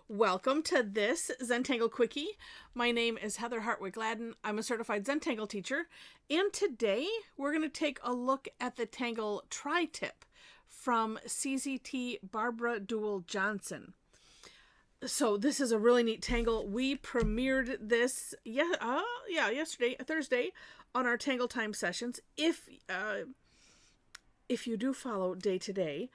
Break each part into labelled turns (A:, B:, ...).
A: Welcome to this Zentangle Quickie. My name is Heather Hartwick Gladden. I'm a Certified Zentangle Teacher, and today we're going to take a look at the Tangle Tri-Tip from CZT Barbara Duel Johnson. So this is a really neat tangle. We premiered this yesterday, Thursday, on our Tangle Time sessions. If you do follow day to day,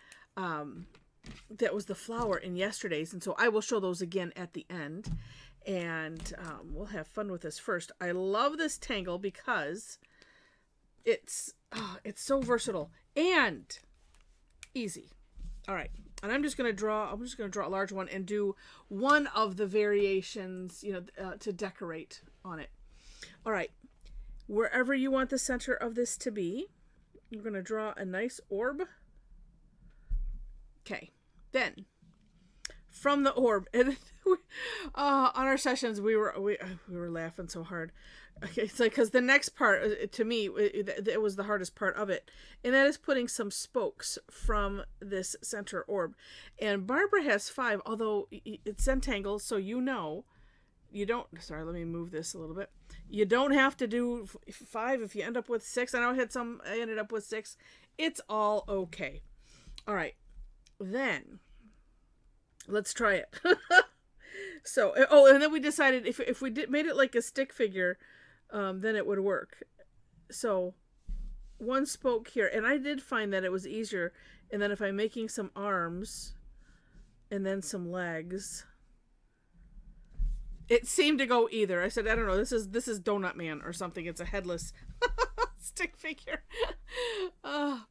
A: that was the flower in yesterday's, and so I will show those again at the end, and we'll have fun with this first. I love this tangle because it's so versatile and easy. All right, and I'm just gonna draw a large one and do one of the variations, to decorate on it. All right, wherever you want the center of this to be, you're gonna draw a nice orb. Okay, then from the orb, and on our sessions we were laughing so hard. Okay, it's like, because the next part to me it was the hardest part of it, and that is putting some spokes from this center orb. And Barbara has 5, although it's Zentangle, so you don't. Sorry, let me move this a little bit. You don't have to do 5 if you end up with 6. I know I ended up with 6. It's all okay. All right. Then let's try it. So, and then we decided if we made it like a stick figure, then it would work. So one spoke here, and I did find that it was easier. And then if I'm making some arms and then some legs, it seemed to go either. I said, I don't know, this is Donut Man or something. It's a headless stick figure.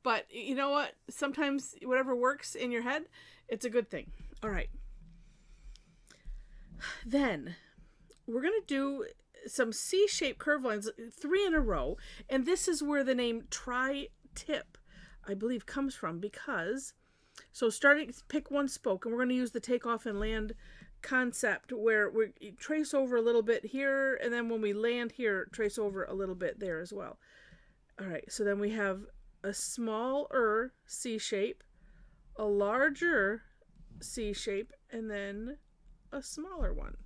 A: But you know what? Sometimes whatever works in your head, it's a good thing. All right. Then we're going to do some C-shaped curve lines, 3 in a row. And this is where the name Tri-Tip, I believe, comes from, because, so pick one spoke, and we're going to use the takeoff and land concept where we trace over a little bit here, and then when we land here, trace over a little bit there as well. All right, so then we have a smaller C shape, a larger C shape, and then a smaller one.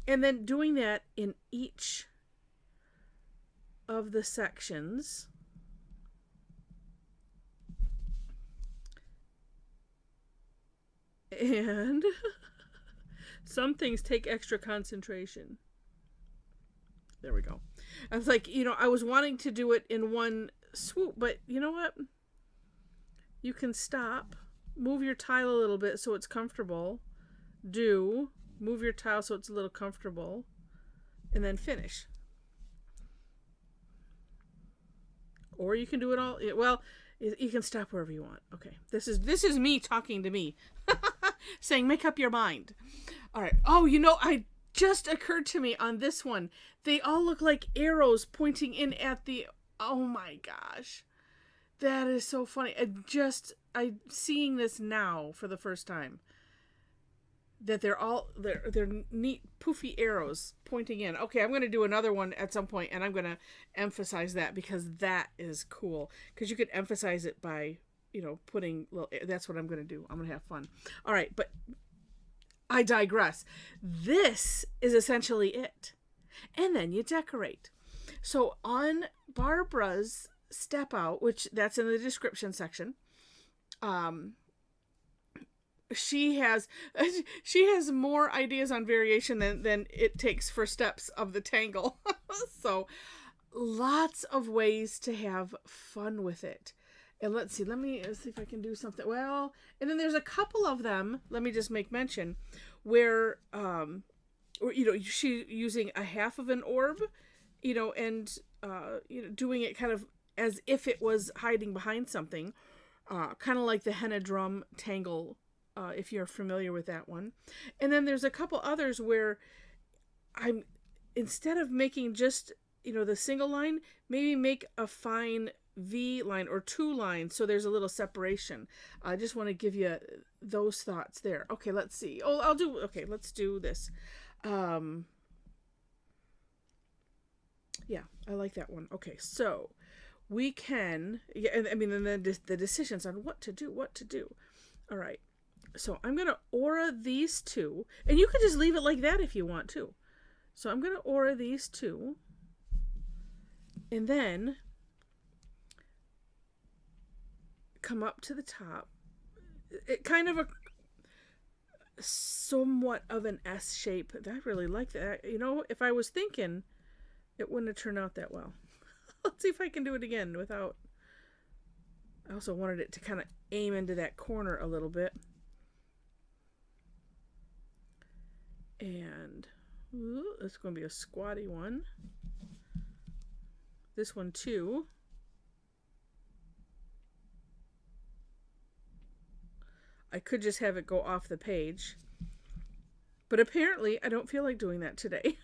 A: And then doing that in each of the sections. And some things take extra concentration. There we go. I was like, I was wanting to do it in one swoop, but you know what? You can stop, move your tile a little bit so it's comfortable, move your tile so it's a little comfortable, and then finish. Or you can do it all, well, you can stop wherever you want. Okay, this is me talking to me, saying make up your mind. All right. Oh, I just occurred to me on this one, they all look like arrows pointing in at the, oh my gosh, that is so funny. I'm seeing this now for the first time, that they're neat poofy arrows pointing in. Okay, I'm going to do another one at some point, and I'm going to emphasize that, because that is cool, because you could emphasize it by putting little, that's what I'm going to do. I'm going to have fun. All right, but I digress. This is essentially it. And then you decorate. So on Barbara's step out, which that's in the description section, she has more ideas on variation than it takes for steps of the tangle. So lots of ways to have fun with it. And let's see if I can do something. Well, and then there's a couple of them, let me just make mention, where, she using a half of an orb, and, doing it kind of as if it was hiding behind something, kind of like the henna drum tangle, if you're familiar with that one. And then there's a couple others where instead of making just, the single line, maybe make a fine V line or 2 lines so there's a little separation. I just want to give you those thoughts there. Okay, let's see. Let's do this. Yeah, I like that one. Okay, so we can, and then the decisions on what to do. All right, So I'm going to aura these two. And you could just leave it like that if you want to. So I'm going to aura these two. And then come up to the top. It kind of a somewhat of an S shape. I really like that. You know, if I was thinking, it wouldn't have turned out that well. Let's see if I can do it again without... I also wanted it to kind of aim into that corner a little bit. And it's going to be a squatty one. This one too. I could just have it go off the page. But apparently I don't feel like doing that today.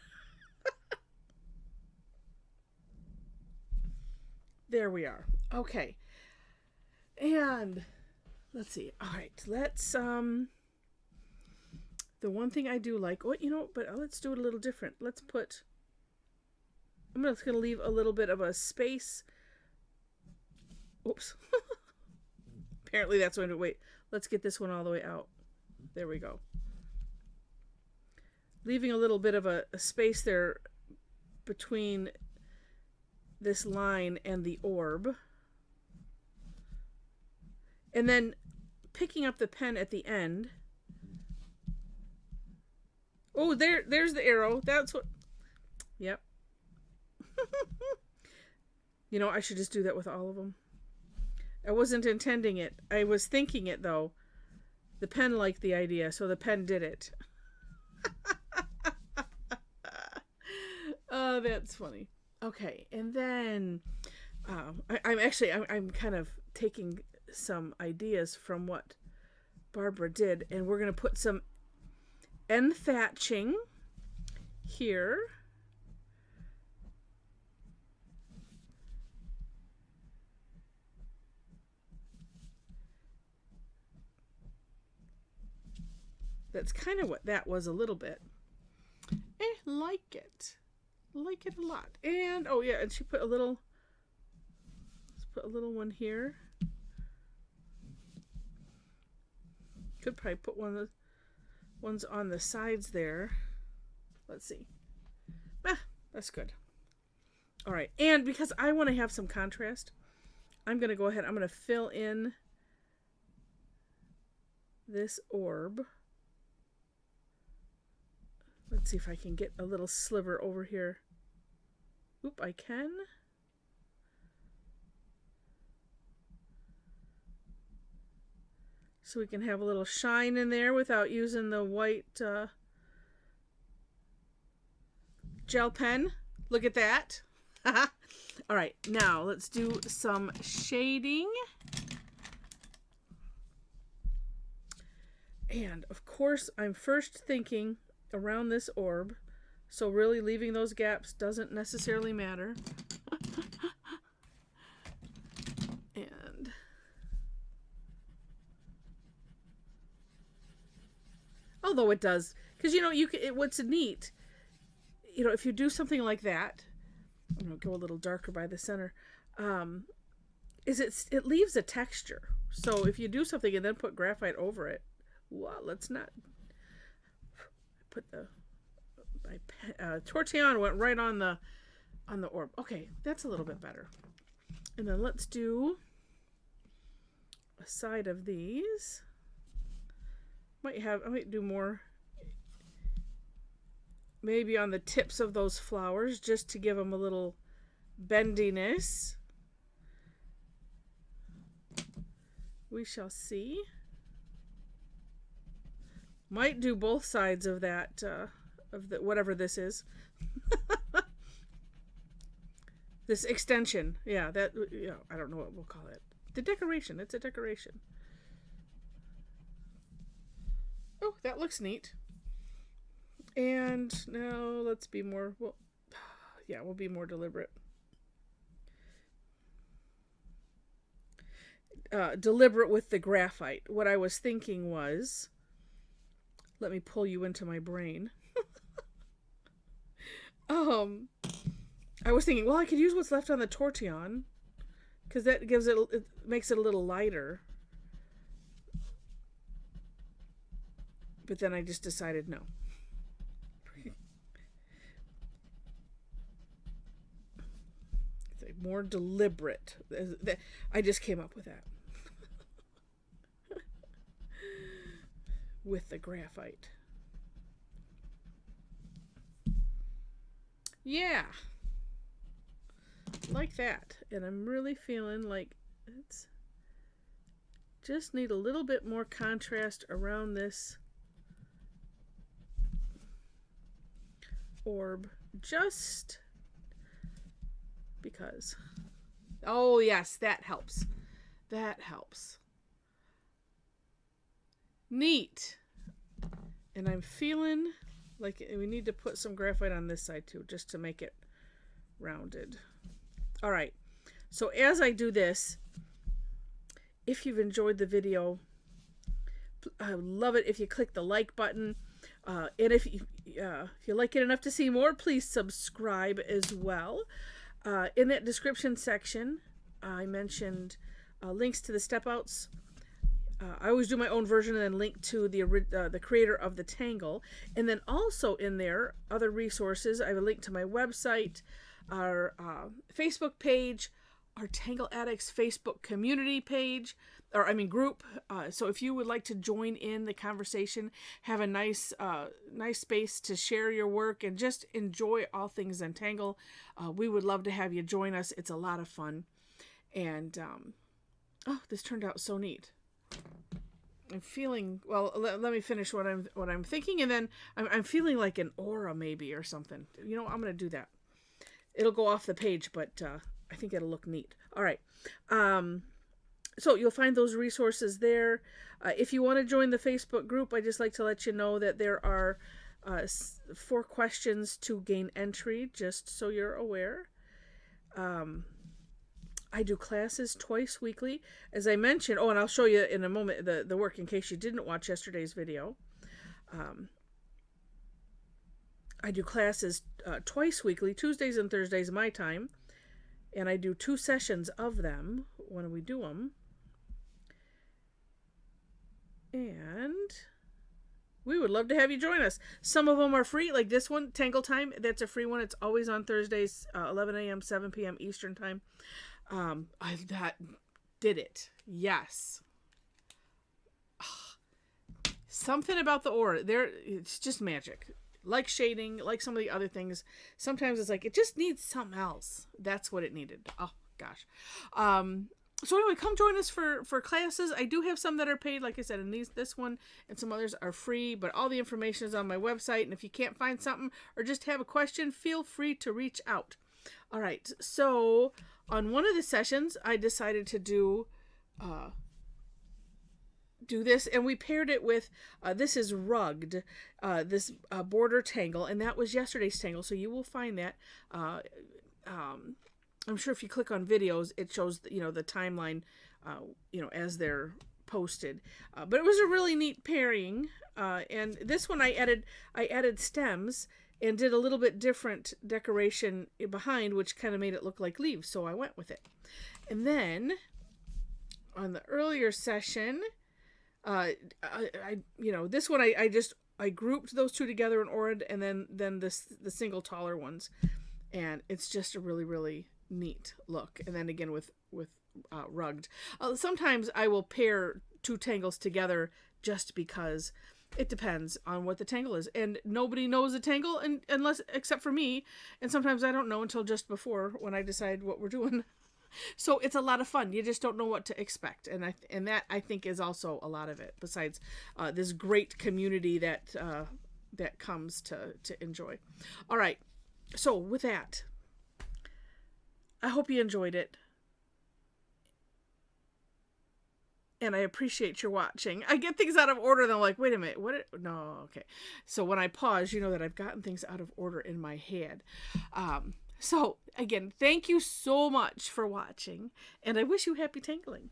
A: There we are. Okay. And let's see. All right. Let's the one thing I do like, but let's do it a little different. I'm just going to leave a little bit of a space. Oops. Apparently that's going to wait. Let's get this one all the way out. There we go. Leaving a little bit of a space there between this line and the orb. And then picking up the pen at the end. Oh, there's the arrow. That's what... Yep. I should just do that with all of them. I wasn't intending it. I was thinking it, though. The pen liked the idea, so the pen did it. Oh, that's funny. Okay, and then I'm kind of taking some ideas from what Barbara did, and we're going to put some end thatching here. That's kind of what that was a little bit. Like it. Like it a lot. And, oh yeah, and she put let's put a little one here. Could probably put one of the ones on the sides there. Let's see. That's good. All right. And because I want to have some contrast, I'm going to go ahead. I'm going to fill in this orb. Let's see if I can get a little sliver over here. Oop, I can. So we can have a little shine in there without using the white gel pen. Look at that. All right, now let's do some shading. And of course, I'm first thinking around this orb, so really leaving those gaps doesn't necessarily matter. And although it does, because what's neat, if you do something like that, I'm gonna go a little darker by the center, is it leaves a texture. So if you do something and then put graphite over it, well, let's not put my tortillon went right on the orb. Okay, that's a little bit better. And then let's do a side of these. I might do more maybe on the tips of those flowers just to give them a little bendiness. We shall see. Might do both sides of that, whatever this is. This extension. Yeah, I don't know what we'll call it. The decoration. It's a decoration. Oh, that looks neat. And now let's be more, we'll be more deliberate. Deliberate with the graphite. What I was thinking was, let me pull you into my brain. I was thinking, I could use what's left on the tortillon, because that it makes it a little lighter. But then I just decided no. More deliberate. I just came up with that. With the graphite. Yeah. Like that. And I'm really feeling like it's just need a little bit more contrast around this orb. Just because. Oh, yes, that helps. That helps. Neat. And I'm feeling like we need to put some graphite on this side too, just to make it rounded. All right. So as I do this, if you've enjoyed the video, I would love it if you click the like button. And if you like it enough to see more, please subscribe as well. In that description section, I mentioned links to the step outs. I always do my own version and then link to the creator of the Tangle. And then also in there, other resources. I have a link to my website, our Facebook page, our Tangle Addicts Facebook community page, group. So if you would like to join in the conversation, have a nice space to share your work and just enjoy all things Zentangle, we would love to have you join us. It's a lot of fun. And, this turned out so neat. I'm feeling, well, let me finish what I'm thinking, and then I'm feeling like an aura maybe or something. You know, I'm going to do that. It'll go off the page, but I think it'll look neat. All right. So you'll find those resources there. If you want to join the Facebook group, I just like to let you know that there are 4 questions to gain entry, just so you're aware. I do classes twice weekly. As I mentioned, and I'll show you in a moment the work in case you didn't watch yesterday's video. I do classes twice weekly, Tuesdays and Thursdays my time. And I do 2 sessions of them when we do them. And we would love to have you join us. Some of them are free, like this one, Tangle Time. That's a free one. It's always on Thursdays, 11 a.m., 7 p.m. Eastern Time. That did it. Yes. Something about the aura. It's just magic. Like shading, like some of the other things. Sometimes it's like, it just needs something else. That's what it needed. Oh, gosh. So anyway, come join us for classes. I do have some that are paid, like I said, and this one and some others are free, but all the information is on my website. And if you can't find something or just have a question, feel free to reach out. All right. So on one of the sessions, I decided to do this, and we paired it with this is rugged, this border tangle, and that was yesterday's tangle, so you will find that. I'm sure if you click on videos, it shows the timeline as they're posted, but it was a really neat pairing. And this one I added stems and did a little bit different decoration behind, which kind of made it look like leaves, so I went with it. And then on the earlier session, this one I grouped those 2 together in Orid, and then the single taller ones, and it's just a really, really neat look. And then again with rugged. Sometimes I will pair 2 tangles together just because it depends on what the tangle is, and nobody knows a tangle except for me, and sometimes I don't know until just before when I decide what we're doing. So it's a lot of fun. You just don't know what to expect, and that I think is also a lot of it. Besides this great community that comes to enjoy. All right. So with that, I hope you enjoyed it, and I appreciate your watching. I get things out of order, and I'm like, wait a minute, no, okay. So when I pause, you know that I've gotten things out of order in my head. So again, thank you so much for watching, and I wish you happy tangling.